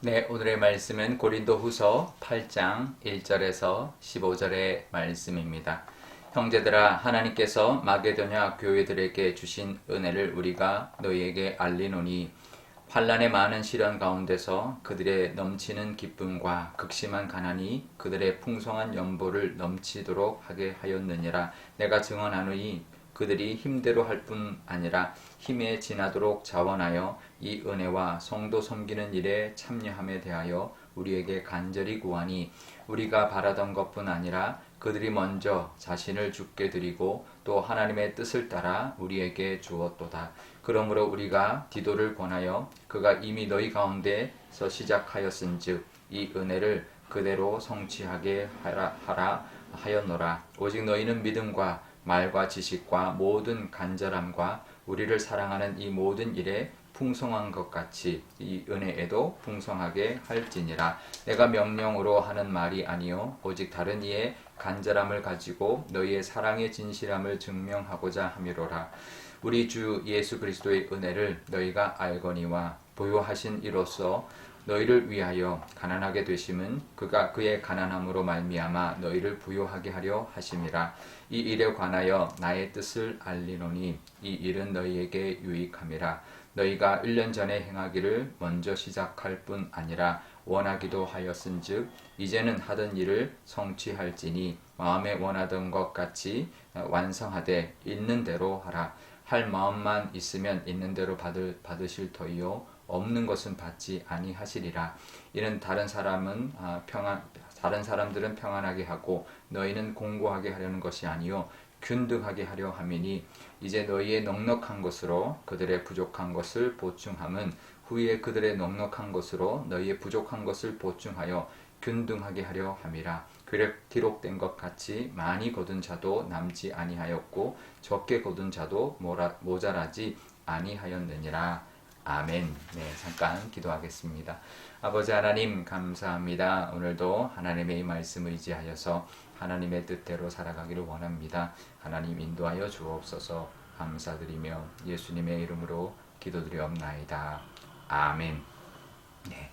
네, 오늘의 말씀은 고린도후서 8장 1절에서 15절의 말씀입니다. 형제들아, 하나님께서 마게도냐 교회들에게 주신 은혜를 우리가 너희에게 알리노니 환난의 많은 시련 가운데서 그들의 넘치는 기쁨과 극심한 가난이 그들의 풍성한 연보를 넘치도록 하게 하였느니라. 내가 증언하노니 그들이 힘대로 할 뿐 아니라 힘에 지나도록 자원하여 이 은혜와 성도 섬기는 일에 참여함에 대하여 우리에게 간절히 구하니, 우리가 바라던 것뿐 아니라 그들이 먼저 자신을 주께 드리고 또 하나님의 뜻을 따라 우리에게 주었도다. 그러므로 우리가 디도를 권하여 그가 이미 너희 가운데서 시작하였은즉 이 은혜를 그대로 성취하게 하라 하였노라. 오직 너희는 믿음과 말과 지식과 모든 간절함과 우리를 사랑하는 이 모든 일에 풍성한 것 같이 이 은혜에도 풍성하게 할지니라. 내가 명령으로 하는 말이 아니요 오직 다른 이의 간절함을 가지고 너희의 사랑의 진실함을 증명하고자 함이로라. 우리 주 예수 그리스도의 은혜를 너희가 알거니와 보유하신 이로써 너희를 위하여 가난하게 되심은 그가 그의 가난함으로 말미암아 너희를 부요하게 하려 하심이라. 이 일에 관하여 나의 뜻을 알리노니 이 일은 너희에게 유익함이라. 너희가 1년 전에 행하기를 먼저 시작할 뿐 아니라 원하기도 하였은즉 이제는 하던 일을 성취할지니 마음에 원하던 것 같이 완성하되 있는 대로 하라. 할 마음만 있으면 있는 대로 받으실 터이요 없는 것은 받지 아니하시리라. 이는 다른 사람들은 평안하게 하고 너희는 공고하게 하려는 것이 아니요 균등하게 하려 함이니, 이제 너희의 넉넉한 것으로 그들의 부족한 것을 보충함은 후에 그들의 넉넉한 것으로 너희의 부족한 것을 보충하여 균등하게 하려 함이라. 기록된 것 같이 많이 거둔 자도 남지 아니하였고 적게 거둔 자도 모자라지 아니하였느니라. 아멘. 네, 잠깐 기도하겠습니다. 아버지 하나님 감사합니다. 오늘도 하나님의 이 말씀 의지하여서 하나님의 뜻대로 살아가기를 원합니다. 하나님 인도하여 주옵소서. 감사드리며 예수님의 이름으로 기도드리옵나이다. 아멘. 네.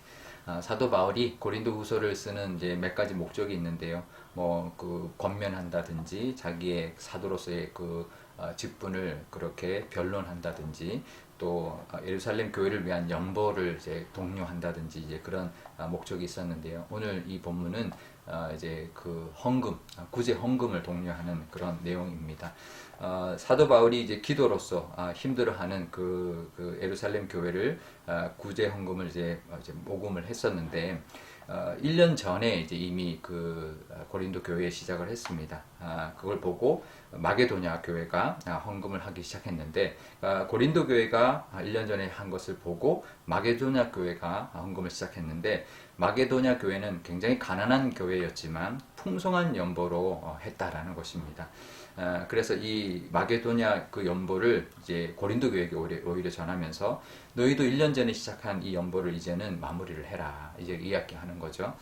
사도 바울이 고린도 후서를 쓰는 이제 몇 가지 목적이 있는데요. 그 권면한다든지 자기의 사도로서의 직분을 그렇게 변론한다든지 또 예루살렘 교회를 위한 연보를 이제 독려한다든지 이제 그런 목적이 있었는데요. 오늘 이 본문은 이제 그 헌금, 구제 헌금을 독려하는 그런 내용입니다. 사도 바울이 이제 기도로서 힘들어하는 그 예루살렘 교회를 구제 헌금을 이제 모금을 했었는데 1년 전에 이제 이미 그 고린도 교회에 시작을 했습니다. 그걸 보고 마게도냐 교회가 헌금을 하기 시작했는데 고린도 교회가 1년 전에 한 것을 보고 마게도냐 교회가 헌금을 시작했는데 마게도냐 교회는 굉장히 가난한 교회였지만 풍성한 연보로 했다라는 것입니다. 그래서 이 마게도냐 그 연보를 이제 고린도 교회에게 오히려 전하면서 너희도 1년 전에 시작한 이 연보를 이제는 마무리를 해라. 이제 이야기하는 거죠.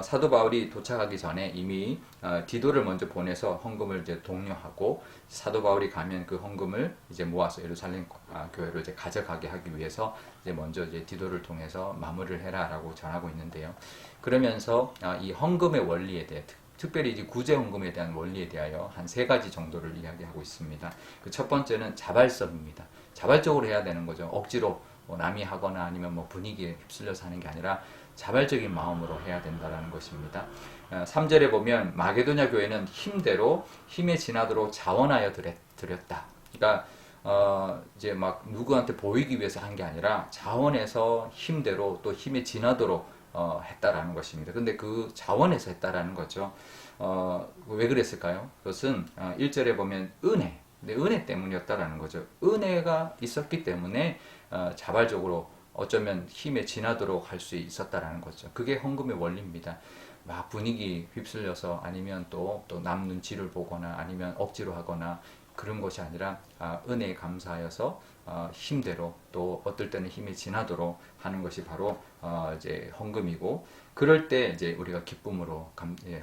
사도 바울이 도착하기 전에 이미 디도를 먼저 보내서 헌금을 이제 독려하고 사도 바울이 가면 그 헌금을 이제 모아서 예루살렘 교회로 이제 가져가게 하기 위해서 이제 먼저 이제 디도를 통해서 마무리를 해라라고 전하고 있는데요. 그러면서 이 헌금의 원리에 대해 특별히 이제 구제 헌금에 대한 원리에 대하여 한 3가지 정도를 이야기하고 있습니다. 그 첫 번째는 자발성입니다. 자발적으로 해야 되는 거죠. 억지로 남이 하거나 아니면 분위기에 휩쓸려서 하는 게 아니라 자발적인 마음으로 해야 된다는 것입니다. 3절에 보면 마게도냐 교회는 힘대로 힘에 지나도록 자원하여 드렸다. 그러니까 이제 막 누구한테 보이기 위해서 한 게 아니라 자원해서 힘대로 또 힘에 지나도록 했다라는 것입니다. 근데 그 자원에서 했다라는 거죠. 왜 그랬을까요? 그것은 1절에 보면 은혜. 근데 은혜 때문이었다라는 거죠. 은혜가 있었기 때문에 자발적으로 어쩌면 힘에 지나도록 할 수 있었다라는 거죠. 그게 헌금의 원리입니다. 막 분위기 휩쓸려서 아니면 또 남 눈치를 보거나 아니면 억지로 하거나 그런 것이 아니라 은혜에 감사하여서 힘대로 또 어떨 때는 힘이 지나도록 하는 것이 바로 이제 헌금이고, 그럴 때 이제 우리가 기쁨으로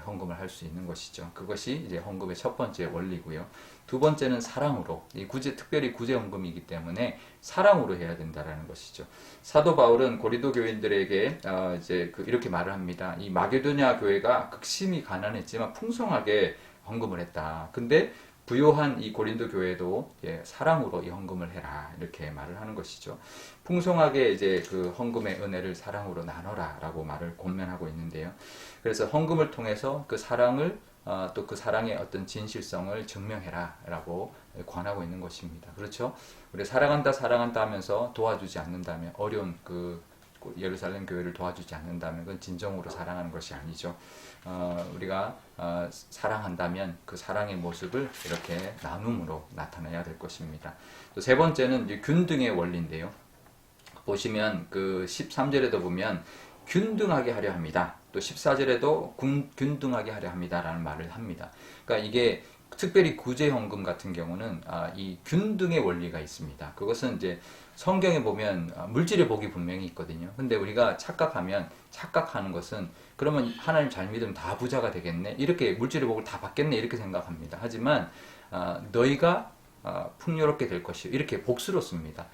헌금을 할 수 있는 것이죠. 그것이 이제 헌금의 첫 번째 원리고요. 두 번째는 사랑으로, 이 특별히 구제 헌금이기 때문에 사랑으로 해야 된다라는 것이죠. 사도 바울은 고린도 교인들에게 이제 이렇게 말을 합니다. 이 마게도냐 교회가 극심히 가난했지만 풍성하게 헌금을 했다. 근데 부요한 이 고린도 교회도 사랑으로 이 헌금을 해라, 이렇게 말을 하는 것이죠. 풍성하게 이제 그 헌금의 은혜를 사랑으로 나눠라라고 말을 권면하고 있는데요. 그래서 헌금을 통해서 그 사랑을 또 그 사랑의 어떤 진실성을 증명해라라고 권하고 있는 것입니다. 그렇죠? 우리 사랑한다 하면서 도와주지 않는다면, 어려운 그 예루살렘 교회를 도와주지 않는다면 그건 진정으로 사랑하는 것이 아니죠. 우리가 사랑한다면 그 사랑의 모습을 이렇게 나눔으로 나타내야 될 것입니다. 또 세 번째는 이제 균등의 원리인데요. 보시면 그 13절에도 보면 균등하게 하려 합니다. 또 14절에도 균등하게 하려 합니다라는 말을 합니다. 그러니까 이게 특별히 구제헌금 같은 경우는 이 균등의 원리가 있습니다. 그것은 이제 성경에 보면 물질의 복이 분명히 있거든요. 근데 우리가 착각하는 것은, 그러면 하나님 잘 믿으면 다 부자가 되겠네, 이렇게 물질의 복을 다 받겠네, 이렇게 생각합니다. 하지만 너희가 풍요롭게 될 것이요, 이렇게 복수로 씁니다.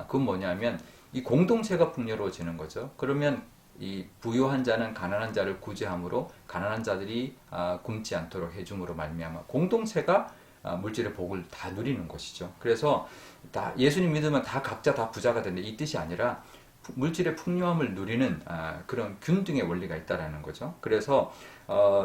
그건 뭐냐면 이 공동체가 풍요로워지는 거죠. 그러면 이 부유한 자는 가난한 자를 구제함으로 가난한 자들이 굶지 않도록 해줌으로 말미암아 공동체가 물질의 복을 다 누리는 것이죠. 그래서 다 예수님 믿으면 다 각자 다 부자가 된다, 이 뜻이 아니라 물질의 풍요함을 누리는 그런 균등의 원리가 있다라는 거죠. 그래서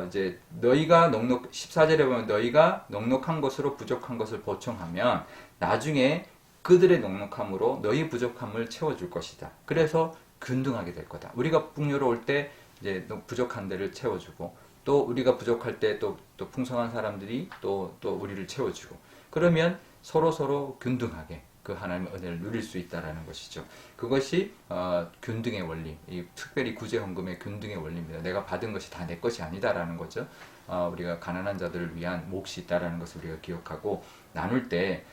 이제 너희가 14절에 보면 너희가 넉넉한 것으로 부족한 것을 보충하면 나중에 그들의 넉넉함으로 너희 부족함을 채워줄 것이다. 그래서 균등하게 될 거다. 우리가 풍요로울 때 이제 부족한 데를 채워주고, 또 우리가 부족할 때 또 풍성한 사람들이 또 우리를 채워주고, 그러면 서로 균등하게 그 하나님의 은혜를 누릴 수 있다라는 것이죠. 그것이 균등의 원리, 이 특별히 구제헌금의 균등의 원리입니다. 내가 받은 것이 다 내 것이 아니다라는 거죠. 우리가 가난한 자들을 위한 몫이 있다라는 것을 우리가 기억하고, 나눌 때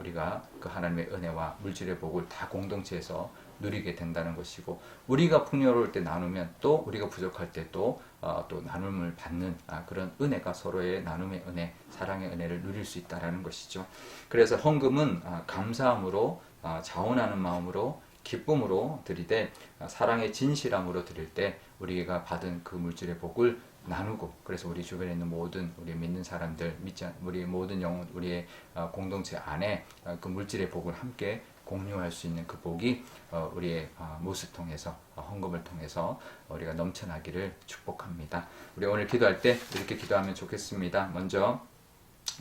우리가 그 하나님의 은혜와 물질의 복을 다 공동체에서 누리게 된다는 것이고, 우리가 풍요로울 때 나누면 또 우리가 부족할 때 또 나눔을 받는 그런 은혜가, 서로의 나눔의 은혜, 사랑의 은혜를 누릴 수 있다는 것이죠. 그래서 헌금은 감사함으로, 자원하는 마음으로, 기쁨으로 드리되, 사랑의 진실함으로 드릴 때 우리가 받은 그 물질의 복을 나누고, 그래서 우리 주변에 있는 모든 우리 믿는 사람들, 우리 모든 영혼, 우리의 공동체 안에 그 물질의 복을 함께 공유할 수 있는 그 복이 우리의 모습 통해서, 헌금을 통해서 우리가 넘쳐나기를 축복합니다. 우리 오늘 기도할 때 이렇게 기도하면 좋겠습니다. 먼저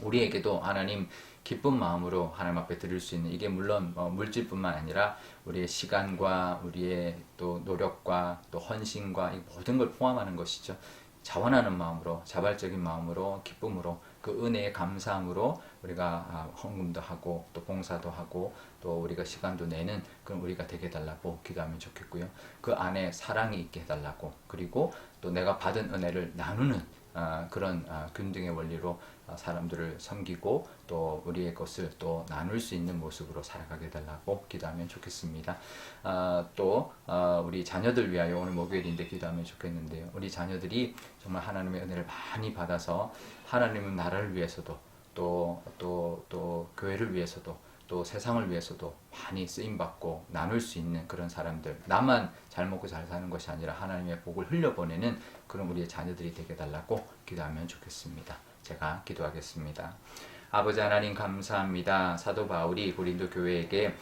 우리에게도 하나님 기쁜 마음으로 하나님 앞에 드릴 수 있는, 이게 물론 물질뿐만 아니라 우리의 시간과 우리의 또 노력과 또 헌신과 이 모든 걸 포함하는 것이죠. 자원하는 마음으로, 자발적인 마음으로, 기쁨으로, 그 은혜에 감사함으로 우리가 헌금도 하고 또 봉사도 하고 또 우리가 시간도 내는 그런 우리가 되게 해달라고 기도하면 좋겠고요. 그 안에 사랑이 있게 해달라고, 그리고 또 내가 받은 은혜를 나누는 그런 균등의 원리로 사람들을 섬기고 또 우리의 것을 또 나눌 수 있는 모습으로 살아가게 해달라고 기도하면 좋겠습니다. 또 우리 자녀들 위하여 오늘 목요일인데 기도하면 좋겠는데요. 우리 자녀들이 정말 하나님의 은혜를 많이 받아서 하나님은 나라를 위해서도 또 교회를 위해서도 또 세상을 위해서도 많이 쓰임받고 나눌 수 있는 그런 사람들, 나만 잘 먹고 잘 사는 것이 아니라 하나님의 복을 흘려보내는 그런 우리의 자녀들이 되게 해달라고 기도하면 좋겠습니다. 제가 기도하겠습니다. 아버지 하나님 감사합니다. 사도 바울이 고린도 교회에게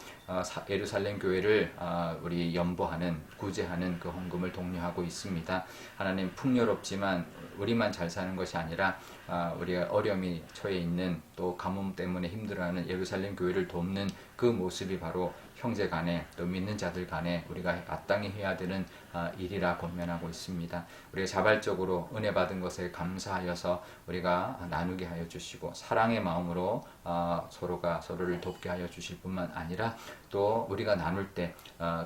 예루살렘 교회를 우리 연보하는, 구제하는 그 헌금을 독려하고 있습니다. 하나님, 풍요롭지만 우리만 잘 사는 것이 아니라 우리가 어려움이 처해 있는, 또 가뭄 때문에 힘들어하는 예루살렘 교회를 돕는 그 모습이 바로 형제 간에, 또 믿는 자들 간에 우리가 마땅히 해야 되는 일이라 권면하고 있습니다. 우리가 자발적으로 은혜 받은 것에 감사하여서 우리가 나누게 하여 주시고, 사랑의 마음으로 서로가 서로를 돕게 하여 주실 뿐만 아니라, 또 우리가 나눌 때,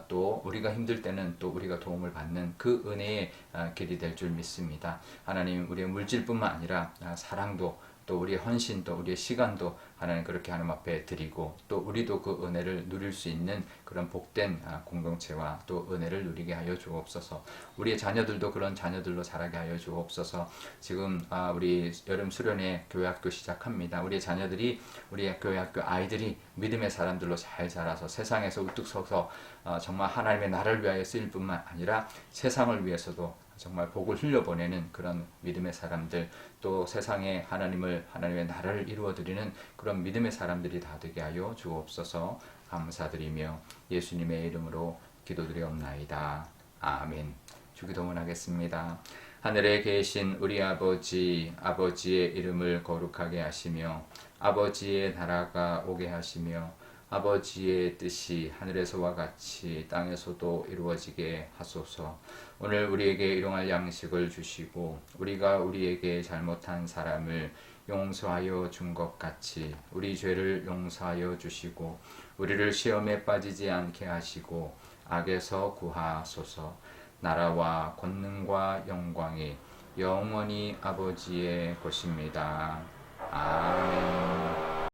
또 우리가 힘들 때는 또 우리가 도움을 받는 그 은혜의 길이 될 줄 믿습니다. 하나님, 우리의 물질뿐만 아니라 사랑도 또 우리의 헌신도 우리의 시간도 하나님 그렇게 하나님 앞에 드리고 또 우리도 그 은혜를 누릴 수 있는 그런 복된 공동체와 또 은혜를 누리게 하여 주옵소서. 우리의 자녀들도 그런 자녀들로 자라게 하여 주옵소서. 지금 우리 여름 수련회 교회학교 시작합니다. 우리의 자녀들이 우리의 교회학교 아이들이 믿음의 사람들로 잘 자라서 세상에서 우뚝 서서 정말 하나님의 나라를 위하여 쓰일 뿐만 아니라 세상을 위해서도 정말 복을 흘려보내는 그런 믿음의 사람들, 또 세상에 하나님의 나라를 이루어드리는 그런 믿음의 사람들이 다 되게 하여 주옵소서. 감사드리며 예수님의 이름으로 기도드리옵나이다. 아멘. 주기도문하겠습니다. 하늘에 계신 우리 아버지, 아버지의 이름을 거룩하게 하시며 아버지의 나라가 오게 하시며 아버지의 뜻이 하늘에서와 같이 땅에서도 이루어지게 하소서. 오늘 우리에게 일용할 양식을 주시고 우리가 우리에게 잘못한 사람을 용서하여 준 것 같이 우리 죄를 용서하여 주시고 우리를 시험에 빠지지 않게 하시고 악에서 구하소서. 나라와 권능과 영광이 영원히 아버지의 것입니다. 아멘.